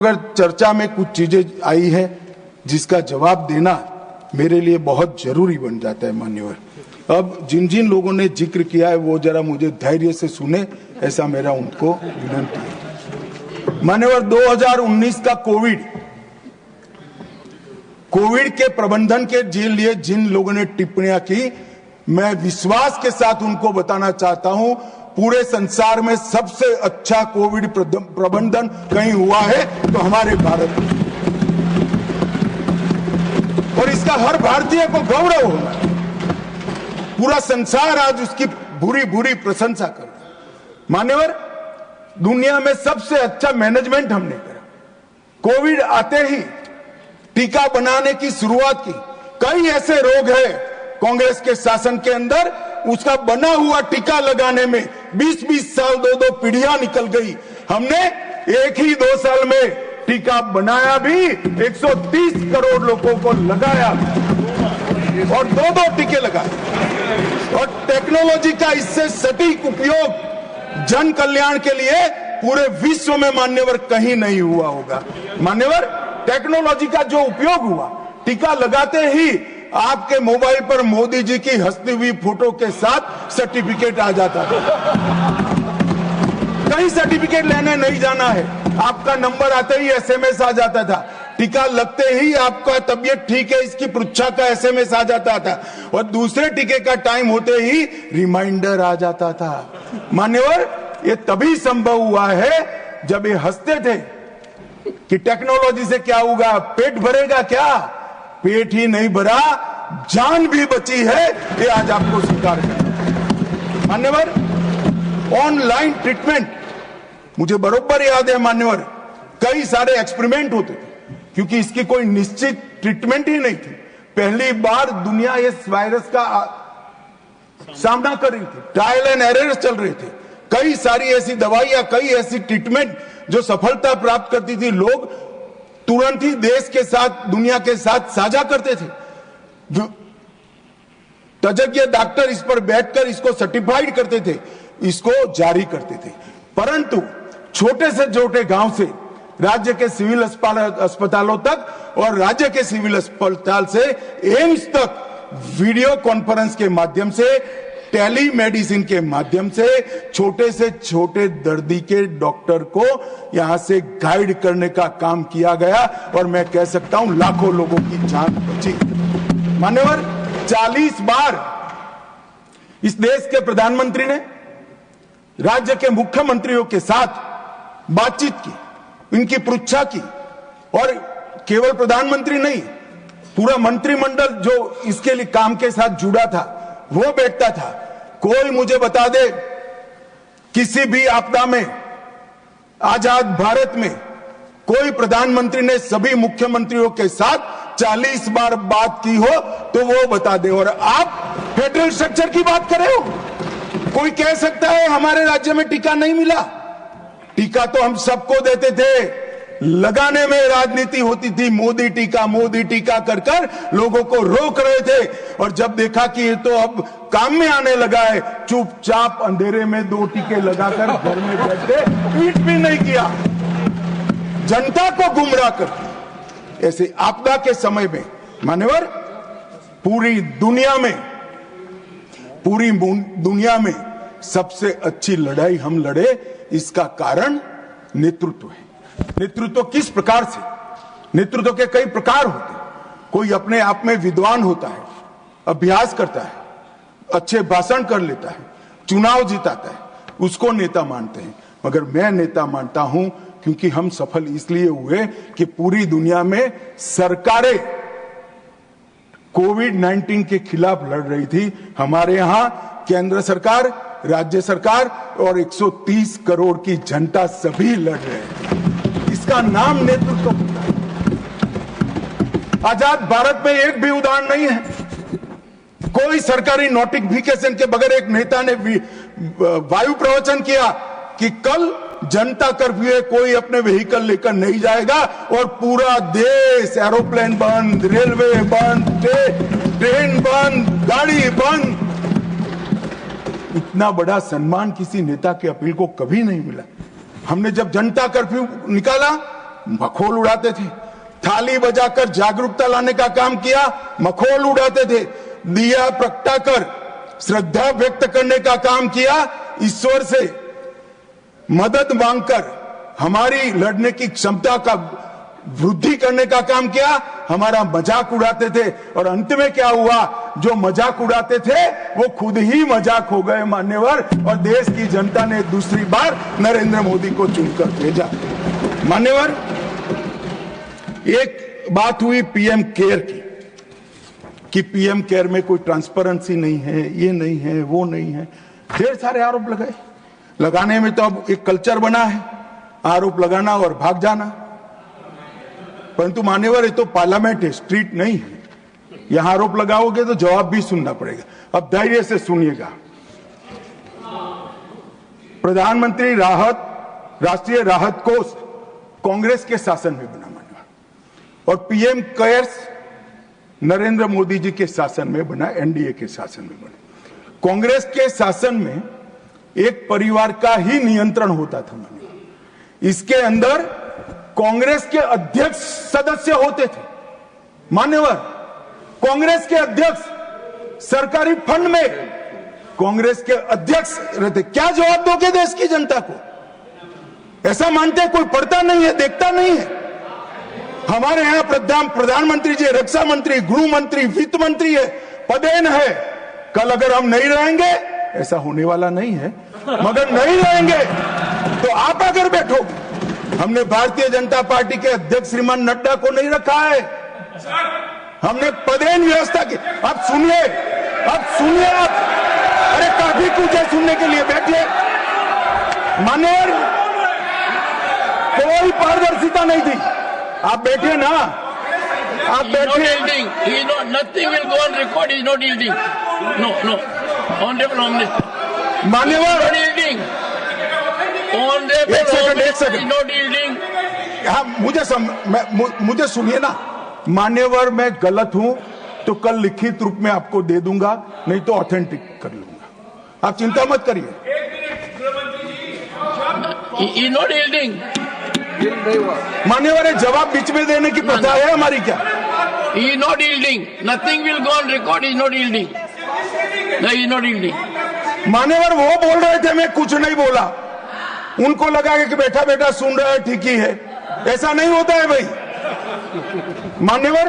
अगर चर्चा में कुछ चीजें आई है जिसका जवाब देना मेरे लिए बहुत जरूरी बन जाता है मान्यवर। अब जिन जिन लोगों ने जिक्र किया है वो जरा मुझे धैर्य से सुने, ऐसा मेरा उनको विनती है। मान्यवर, 2019 का कोविड के प्रबंधन के लिए जिन लोगों ने टिप्पणियां की, मैं विश्वास के साथ उनको बताना चाहता हूं, पूरे संसार में सबसे अच्छा कोविड प्रबंधन कहीं हुआ है तो हमारे भारत में, और इसका हर भारतीय को गौरव होना है। पूरा संसार आज उसकी बुरी बुरी प्रशंसा कर रहा है। मान्यवर, दुनिया में सबसे अच्छा मैनेजमेंट हमने करा। कोविड आते ही टीका बनाने की शुरुआत की। कई ऐसे रोग हैं कांग्रेस के शासन के अंदर, उसका बना हुआ टीका लगाने में 20-20 साल, 2-2 पीढ़ियां निकल गई। हमने एक ही 2 साल में टीका बनाया भी, 130 करोड़ लोगों को लगाया और 2-2 टीके लगाए। और टेक्नोलॉजी का इससे सटीक उपयोग जन कल्याण के लिए पूरे विश्व में मान्यवर कहीं नहीं हुआ होगा। मान्यवर, टेक्नोलॉजी का जो उपयोग हुआ, टीका लगाते ही आपके मोबाइल पर मोदी जी की हंसती हुई फोटो के साथ सर्टिफिकेट आ जाता था। कहीं सर्टिफिकेट लेने नहीं जाना है, आपका नंबर आते ही एसएमएस आ जाता था। टीका लगते ही आपका तबीयत ठीक है इसकी पृच्छा का एसएमएस आ जाता था, और दूसरे टीके का टाइम होते ही रिमाइंडर आ जाता था। मान्यवर, ये तभी संभव हुआ है जब ये हंसते थे कि टेक्नोलॉजी से क्या होगा, पेट भरेगा क्या? पेट ही नहीं भरा, जान भी बची है, ये आज आपको स्वीकार करना। मान्यवर, ऑनलाइन ट्रीटमेंट, मुझे बरोबर याद है मान्यवर, कई सारे एक्सपेरिमेंट होते थे क्योंकि इसकी कोई निश्चित ट्रीटमेंट ही नहीं थी। पहली बार दुनिया इस वायरस का सामना कर रही थी, ट्रायल एंड एरर चल रहे थे। कई सारी ऐसी दवाइयां, कई ऐसी ट्रीटमेंट जो सफलता प्राप्त करती थी, लोग तुरंत ही देश के साथ, दुनिया के साथ साझा करते थे। तज्ञ डॉक्टर इस पर बैठकर इसको सर्टिफाइड करते थे, इसको जारी करते थे। परंतु छोटे से छोटे गांव से राज्य के सिविल अस्पतालों तक और राज्य के सिविल अस्पताल से एम्स तक वीडियो कॉन्फ्रेंस के माध्यम से, टेली मेडिसिन के माध्यम से छोटे से छोटे दर्दी के डॉक्टर को यहां से गाइड करने का काम किया गया, और मैं कह सकता हूं लाखों लोगों की जान बची। मान्यवर, 40 बार इस देश के प्रधानमंत्री ने राज्य के मुख्यमंत्रियों के साथ बातचीत की, इनकी पृच्छा की, और केवल प्रधानमंत्री नहीं, पूरा मंत्रिमंडल जो इसके लिए काम के साथ जुड़ा था वो बैठता था। कोई मुझे बता दे, किसी भी आपदा में आजाद भारत में कोई प्रधानमंत्री ने सभी मुख्यमंत्रियों के साथ 40 बार बात की हो तो वो बता दे। और आप फेडरल स्ट्रक्चर की बात कर रहे हो। कोई कह सकता है हमारे राज्य में टीका नहीं मिला? टीका तो हम सबको देते थे, लगाने में राजनीति होती थी, मोदी टीका कर कर लोगों को रोक रहे थे। और जब देखा कि ये तो अब काम में आने लगा है, चुपचाप अंधेरे में 2 टीके लगाकर घर में बैठे, ट्वीट भी नहीं किया, जनता को गुमराह करते। ऐसे आपदा के समय में मान्यवर, पूरी दुनिया में सबसे अच्छी लड़ाई हम लड़े, इसका कारण नेतृत्व है। नेतृत्व किस प्रकार से? नेतृत्व के कई प्रकार होते हैं। कोई अपने आप में विद्वान होता है, अभ्यास करता है, अच्छे भाषण कर लेता है, चुनाव जिताता है, उसको नेता मानते हैं। मगर मैं नेता मानता हूं क्योंकि हम सफल इसलिए हुए कि पूरी दुनिया में सरकारें कोविड-19 के खिलाफ लड़ रही थी। हमारे यहां केंद्र सरकार, राज्य सरकार और 130 करोड़ की जनता सभी लड़ रहे हैं। इसका नाम नेतृत्व होता है। आजाद भारत में एक भी उदाहरण नहीं है, कोई सरकारी नोटिफिकेशन के बगैर एक नेता ने वायु प्रवचन किया कि कल जनता कर्फ्यू है, कोई अपने व्हीकल लेकर नहीं जाएगा, और पूरा देश, एरोप्लेन बंद, रेलवे बंद, ट्रेन बंद, गाड़ी बंद। इतना बड़ा सम्मान किसी नेता के अपील को कभी नहीं मिला। हमने जब जनता कर्फ्यू निकाला मखौल उड़ाते थे। थाली बजाकर जागरूकता लाने का काम किया, मखौल उड़ाते थे। दिया प्रगटाकर श्रद्धा व्यक्त करने का काम किया, ईश्वर से मदद मांगकर हमारी लड़ने की क्षमता का वृद्धि करने का काम किया, हमारा मजाक उड़ाते थे। और अंत में क्या हुआ, जो मजाक उड़ाते थे वो खुद ही मजाक हो गए मान्यवर, और देश की जनता ने दूसरी बार नरेंद्र मोदी को चुनकर भेजा। मान्यवर, एक बात हुई पीएम केयर की, कि पीएम केयर में कोई ट्रांसपेरेंसी नहीं है, ये नहीं है, वो नहीं है, ढेर सारे आरोप लगाए। लगाने में तो अब एक कल्चर बना है, आरोप लगाना और भाग जाना। परंतु मान्यवर, ये तो पार्लियामेंट है, स्ट्रीट नहीं है। यहां आरोप लगाओगे तो जवाब भी सुनना पड़ेगा। अब धैर्य से सुनिएगा। प्रधानमंत्री राष्ट्रीय राहत कोष कांग्रेस के शासन में बना मान्यवर, और पीएम केयर्स नरेंद्र मोदी जी के शासन में बना, एनडीए के शासन में बना। कांग्रेस के शासन में एक परिवार का ही नियंत्रण होता था मान्यवर। इसके अंदर कांग्रेस के अध्यक्ष सदस्य होते थे मान्यवर। कांग्रेस के अध्यक्ष सरकारी फंड में कांग्रेस के अध्यक्ष रहते। क्या जवाब दोगे देश की जनता को? ऐसा मानते कोई पढ़ता नहीं है, देखता नहीं है? हमारे यहां प्रधानमंत्री जी, रक्षा मंत्री, गृह मंत्री, वित्त मंत्री है, पदेन है। कल अगर हम नहीं रहेंगे, ऐसा होने वाला नहीं है, मगर नहीं रहेंगे तो आप अगर बैठोगे। हमने भारतीय जनता पार्टी के अध्यक्ष श्रीमान नड्डा को नहीं रखा है, हमने पदेन व्यवस्था की। अब सुनिए आप। अरे काफी कुछ है सुनने के लिए, बैठिए। मान्यवर, कोई पारदर्शिता नहीं थी। आप बैठिए ना, आप बैठिए। Nothing will go on record. He's not yielding. No. Honorable Home Minister. मान्यवर, Not yielding. Honorable Home Minister is not yielding. हाँ, मुझे सुनिए ना। मान्यवर, मैं गलत हूं तो कल लिखित रूप में आपको दे दूंगा, नहीं तो ऑथेंटिक कर लूंगा। आप चिंता मत करिए। He is not yielding. मान्यवर, जवाब बीच में देने की प्रथा है हमारी क्या? He is not yielding. Nothing will go on record. He is not yielding. No, he is not yielding. मान्यवर, वो बोल रहे थे, मैं कुछ नहीं बोला। उनको लगा कि बैठा बैठा सुन रहा है, ठीक ही है। ऐसा नहीं होता है भाई। मान्यवर,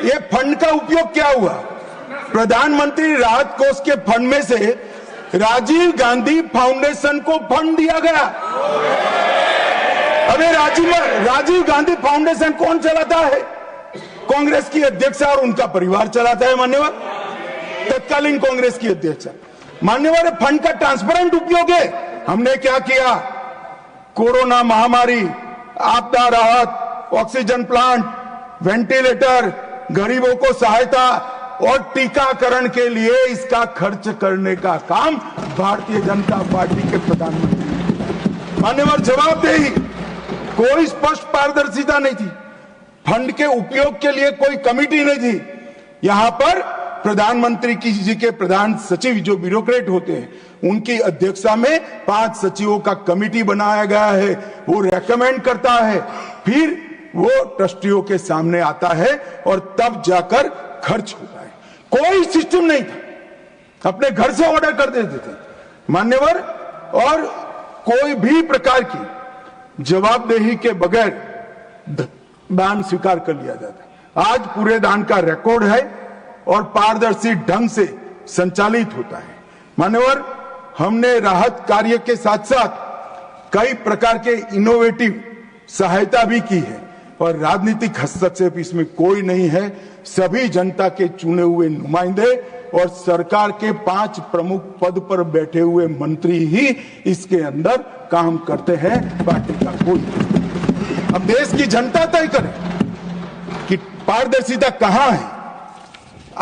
ये फंड का उपयोग क्या हुआ? प्रधानमंत्री राहत कोष के फंड में से राजीव गांधी फाउंडेशन को फंड दिया गया। अबे राजीव गांधी फाउंडेशन कौन चलाता है? कांग्रेस की अध्यक्ष और उनका परिवार चलाता है मान्यवर, तत्कालीन कांग्रेस की अध्यक्ष। मान्यवर, फंड का ट्रांसपेरेंट उपयोग है। हमने क्या किया? कोरोना महामारी, आपदा राहत, ऑक्सीजन प्लांट, वेंटिलेटर, गरीबों को सहायता और टीकाकरण के लिए इसका खर्च करने का काम भारतीय जनता पार्टी के प्रधानमंत्री। मान्यवर, जवाबदेही, कोई स्पष्ट पारदर्शिता नहीं थी। फंड के उपयोग के लिए कोई कमेटी नहीं थी। यहां पर प्रधानमंत्री जी के प्रधान सचिव, जो ब्यूरोक्रेट होते हैं, उनकी अध्यक्षता में 5 सचिवों का कमेटी बनाया गया है। वो रेकमेंड करता है, फिर वो ट्रस्टियों के सामने आता है और तब जाकर खर्च होता है। कोई सिस्टम नहीं था, अपने घर से ऑर्डर कर देते थे मान्यवर, और कोई भी प्रकार की जवाबदेही के बगैर दान स्वीकार कर लिया जाता है। आज पूरे दान का रिकॉर्ड है और पारदर्शी ढंग से संचालित होता है। मान्यवर, हमने राहत कार्य के साथ साथ कई प्रकार के इनोवेटिव सहायता भी की है, और राजनीतिक हस्तक्षेप इसमें कोई नहीं है। सभी जनता के चुने हुए नुमाइंदे और सरकार के 5 प्रमुख पद पर बैठे हुए मंत्री ही इसके अंदर काम करते हैं, पार्टी का कोई। अब देश की जनता तय करे कि पारदर्शिता कहां है।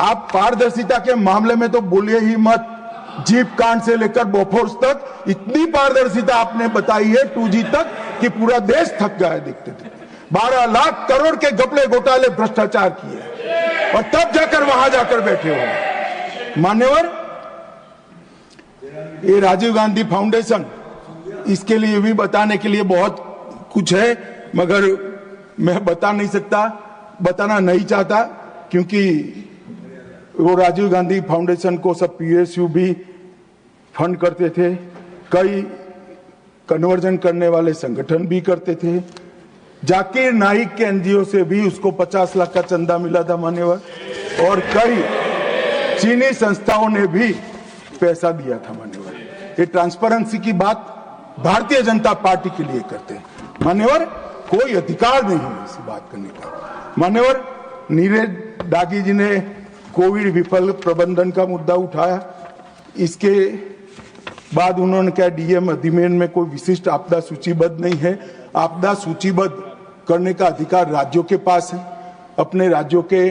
आप पारदर्शिता के मामले में तो बोलिए ही मत। जीप कांड से लेकर बोफोर्स तक इतनी पारदर्शिता आपने बताई है, 2G तक, कि पूरा देश थक गया है देखते थे। 12 लाख करोड़ के घपले घोटाले भ्रष्टाचार किए, और तब जाकर वहां जाकर बैठे हो मान्यवर। ये राजीव गांधी फाउंडेशन, इसके लिए भी बताने के लिए बहुत कुछ है, मगर मैं बता नहीं सकता, बताना नहीं चाहता, क्योंकि वो राजीव गांधी फाउंडेशन को सब पीएसयू भी फंड करते थे, कई कन्वर्जन करने वाले संगठन भी करते थे। जाकिर नाइक के एनजीओ से भी उसको 50 लाख का चंदा मिला था मान्यवर, और कई चीनी संस्थाओं ने भी पैसा दिया था मान्यवर। ये ट्रांसपेरेंसी की बात भारतीय जनता पार्टी के लिए करते हैं मान्यवर, कोई अधिकार नहीं है इस बात करने का मान्यवर। नीरज दागी जी ने कोविड विफल प्रबंधन का मुद्दा उठाया, इसके बाद उन्होंने कहा डीएम अधिनियम में कोई विशिष्ट आपदा सूचीबद्ध नहीं है। आपदा सूचीबद्ध करने का अधिकार राज्यों के पास है, अपने राज्यों के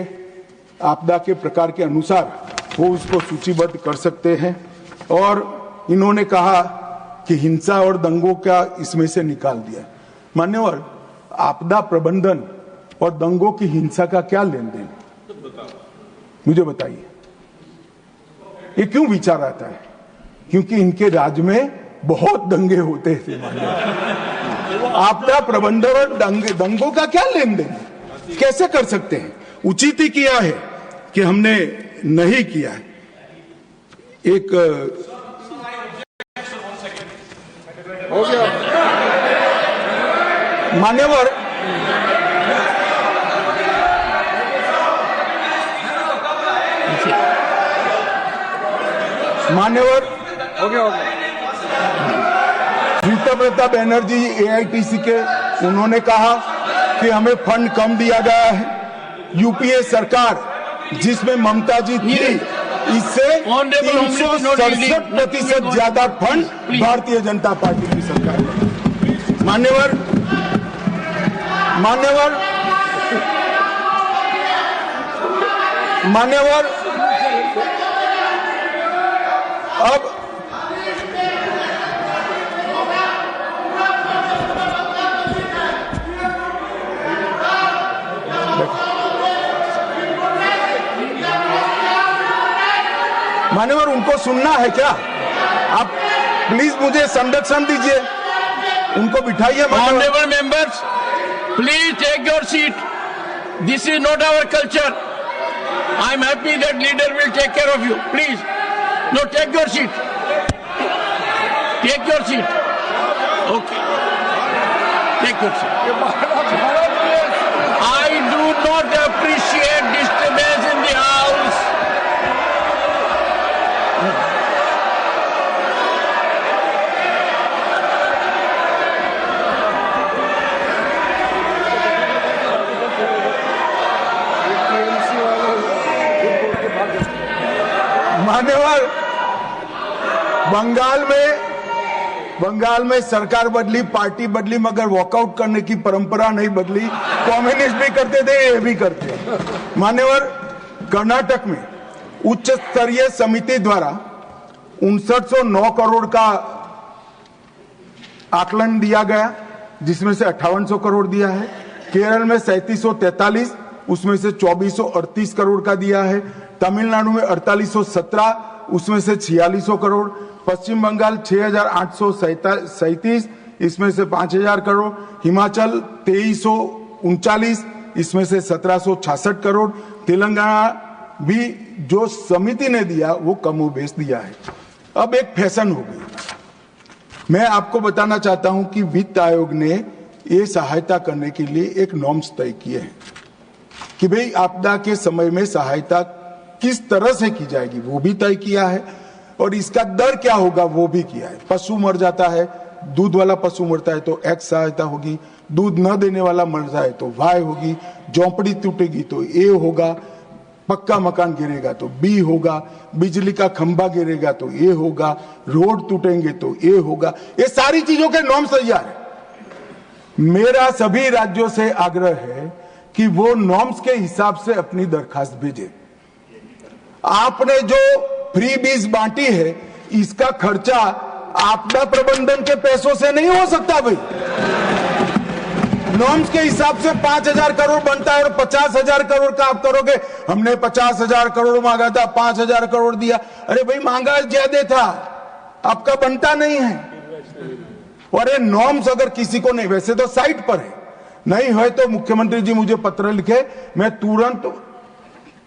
आपदा के प्रकार के अनुसार वो उसको सूचीबद्ध कर सकते हैं। और इन्होंने कहा कि हिंसा और दंगों का इसमें से निकाल दिया। मान्यवर, आपदा प्रबंधन और दंगों की हिंसा का क्या लेन देन, मुझे बताइए। ये क्यों विचार आता है? क्योंकि इनके राज्य में बहुत दंगे होते थे मान्यवर। आपदा प्रबंधन और दंगों का क्या लेन देन, कैसे कर सकते हैं? उचित ही किया है कि हमने नहीं किया है। एक हो गया मान्यवर, हो गया रीता बनर्जी एआईटीसी के, उन्होंने कहा कि हमें फंड कम दिया गया है। यूपीए सरकार जिसमें ममता जी थी, इससे 367% ज्यादा फंड भारतीय जनता पार्टी की सरकार ने। मान्यवर, मान्यवर, मान्यवर, अब मान्यवर उनको सुनना है क्या? आप प्लीज मुझे संरक्षण दीजिए, उनको बिठाइए। Honorable members, please take your seat. This is not our culture. I am happy that leader will take care of you. Please, no, take your seat. Take your seat. Okay. Take your seat. I do not appreciate disturbance in the house. मान्यवर, बंगाल में सरकार बदली, party बदली, मगर walkout करने की परंपरा नहीं बदली। कम्युनिस्ट भी करते थे, ये भी करते हैं। मान्यवर, कर्नाटक में उच्च स्तरीय समिति द्वारा 5909 करोड़ का आकलन दिया गया, जिसमें से 5800 करोड़ दिया है। केरल में 3743, उसमें से 2438 करोड़ का दिया है। तमिलनाडु में 4817, उसमें से 4600 करोड़। पश्चिम बंगाल 6837, इसमें से 5000 करोड़। हिमाचल 2339, इसमें से 1766 करोड़। तेलंगाना भी जो समिति ने दिया वो कमोबेश दिया है। अब एक फैशन हो गई। मैं आपको बताना चाहता हूं कि वित्त आयोग ने ये सहायता करने के लिए एक नॉर्म्स तय किए हैं कि भाई आपदा के समय में सहायता किस तरह से की जाएगी, वो भी तय किया है, और इसका दर क्या होगा वो भी किया है। पशु मर जाता है, दूध वाला पशु मरता है तो एक्स सहायता होगी, दूध न देने वाला मर जाए तो वाई होगी, झोंपड़ी टूटेगी तो ए होगा, पक्का मकान गिरेगा तो बी होगा, बिजली का खंभा गिरेगा तो ए होगा, रोड टूटेंगे तो ए होगा। ये सारी चीजों के नॉर्म्स तैयार है। मेरा सभी राज्यों से आग्रह है कि वो नॉर्म्स के हिसाब से अपनी दरखास्त भेजे। आपने जो फ्री बीज बांटी है, इसका खर्चा आपदा प्रबंधन के पैसों से नहीं हो सकता भाई। नॉर्म्स के हिसाब से 5000 करोड़ बनता है और 50,000 करोड़ का आप करोगे। हमने 50,000 करोड़ मांगा था, 5,000 करोड़ दिया। अरे भाई, मांगा ज्यादा था, आपका बनता नहीं है। और ये नॉर्म्स अगर किसी को नहीं, वैसे तो साइट पर है, नहीं है तो मुख्यमंत्री जी मुझे पत्र लिखे, मैं तुरंत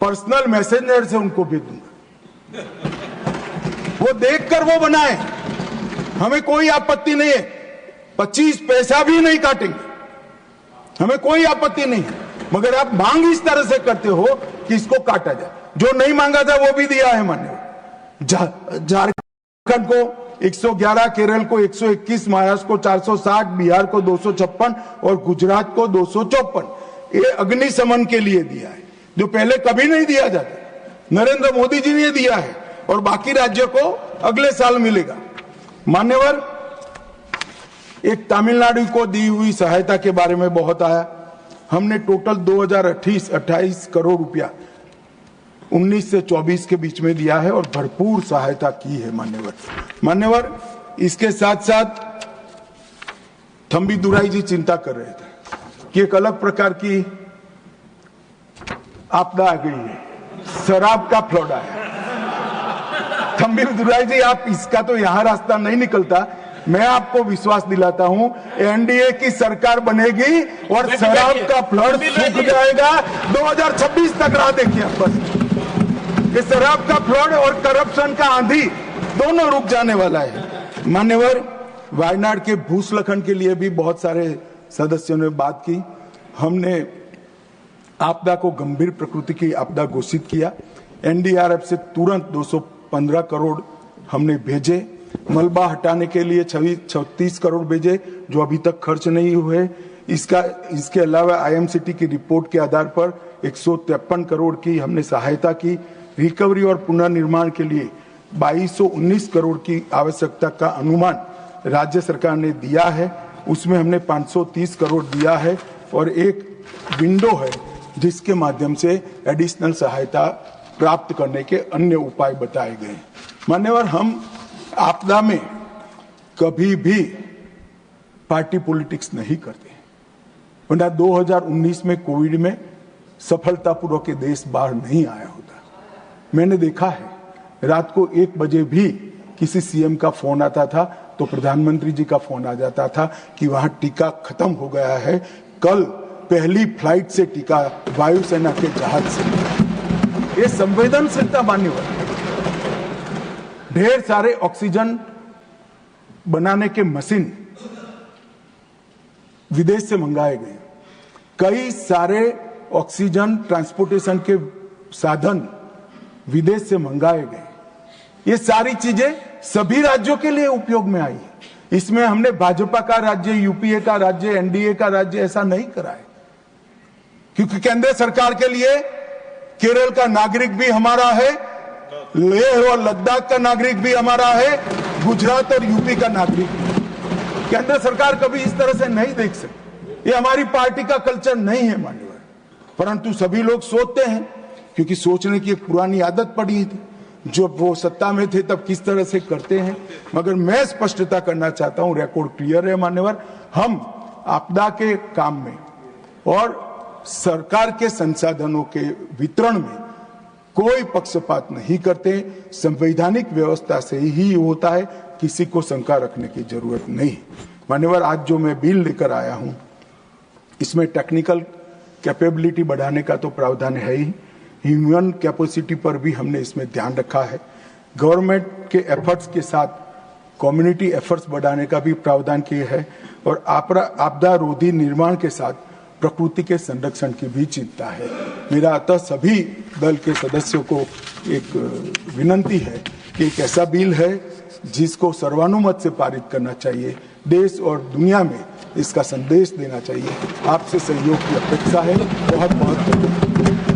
पर्सनल मैसेंजर से उनको भेज दूंगा, वो देखकर वो बनाए, हमें कोई आपत्ति नहीं है, 25 पैसा भी नहीं काटेंगे, हमें कोई आपत्ति नहीं है, मगर आप मांग इस तरह से करते हो कि इसको काटा जाए। जो नहीं मांगा था वो भी दिया है मान्यवर। झारखंड को 111, केरल को 121, महाराष्ट्र को 460, बिहार को 256 और गुजरात को 254 ये अग्निशमन के लिए दिया है, जो पहले कभी नहीं दिया जाता। नरेंद्र मोदी जी ने दिया है और बाकी राज्यों को अगले साल मिलेगा। मान्यवर, एक तमिलनाडु को दी हुई सहायता के बारे में बहुत आया। हमने टोटल 2028 करोड़ रुपया 19 से 24 के बीच में दिया है और भरपूर सहायता की है मान्यवर। इसके साथ साथ थम्बी दुराई जी चिंता कर रहे थे कि एक अलग प्रकार की आपदा आ गई है, शराब का फ्लड आया। थम्बी दुराई जी, आप इसका तो यहां रास्ता नहीं निकलता। मैं आपको विश्वास दिलाता हूं, एनडीए की सरकार बनेगी और शराब का फ्लड सूख जाएगा। 2026 तक राह देखिए आप बस। ये शराब का फ्लड और करप्शन का आंधी दोनों रुक जाने वाला है। मान्यवर, वायनाड के भूस्खलन के लिए भी बहुत सारे सदस्यों ने बात की। हमने आपदा को गंभीर प्रकृति की आपदा घोषित किया। एनडीआरएफ से तुरंत 215 करोड़ हमने भेजे। मलबा हटाने के लिए 36 करोड़ भेजे, जो अभी तक खर्च नहीं हुए। इसके अलावा आईएमसीटी की रिपोर्ट के आधार पर 153 करोड़ की हमने सहायता की। रिकवरी और पुनर्निर्माण के लिए 2219 करोड़ की आवश्यकता का अनुमान राज्य सरकार ने दिया है, उसमें हमने 530 करोड़ दिया है और एक विंडो है जिसके माध्यम से एडिशनल सहायता प्राप्त करने के अन्य उपाय बताए गए। मान्यवर, हम आपदा में कभी भी पार्टी पॉलिटिक्स नहीं करते, वरना 2019 में कोविड में सफलतापूर्वक देश बाहर नहीं आया होता। मैंने देखा है, रात को 1 बजे भी किसी सीएम का फोन आता था तो प्रधानमंत्री जी का फोन आ जाता था कि वहां टीका खत्म हो गया है, कल पहली फ्लाइट से टीका वायुसेना के जहाज से। ये संवेदनशीलता मान्यवर। ढेर सारे ऑक्सीजन बनाने के मशीन विदेश से मंगाए गए, कई सारे ऑक्सीजन ट्रांसपोर्टेशन के साधन विदेश से मंगाए गए। ये सारी चीजें सभी राज्यों के लिए उपयोग में आई है। इसमें हमने भाजपा का राज्य, यूपीए का राज्य, एनडीए का राज्य ऐसा नहीं करा है, क्योंकि केंद्र सरकार के लिए केरल का नागरिक भी हमारा है, लेह और लद्दाख का नागरिक भी हमारा है, गुजरात और यूपी का नागरिक भी। केंद्र सरकार कभी इस तरह से नहीं देख सकती। ये हमारी पार्टी का कल्चर नहीं है मान्यवर, परंतु सभी लोग सोचते हैं, क्योंकि सोचने की एक पुरानी आदत पड़ी थी, जब वो सत्ता में थे तब किस तरह से करते हैं। मगर मैं स्पष्टता करना चाहता हूं, रिकॉर्ड क्लियर है मान्यवर, हम आपदा के काम में और सरकार के संसाधनों के वितरण में कोई पक्षपात नहीं करते। संवैधानिक व्यवस्था से ही होता है, किसी को शंका रखने की जरूरत नहीं। मान्यवर, आज जो मैं बिल लेकर आया हूं, इसमें टेक्निकल कैपेबिलिटी बढ़ाने का तो प्रावधान है ही, ह्यूमन कैपेसिटी पर भी हमने इसमें ध्यान रखा है। गवर्नमेंट के एफर्ट्स के साथ कम्युनिटी एफर्ट्स बढ़ाने का भी प्रावधान किया है और आपदा रोधी निर्माण के साथ प्रकृति के संरक्षण की भी चिंता है। मेरा अतः सभी दल के सदस्यों को एक विनंती है कि एक ऐसा बिल है जिसको सर्वानुमत से पारित करना चाहिए, देश और दुनिया में इसका संदेश देना चाहिए। आपसे सहयोग की अपेक्षा है। बहुत बहुत धन्यवाद।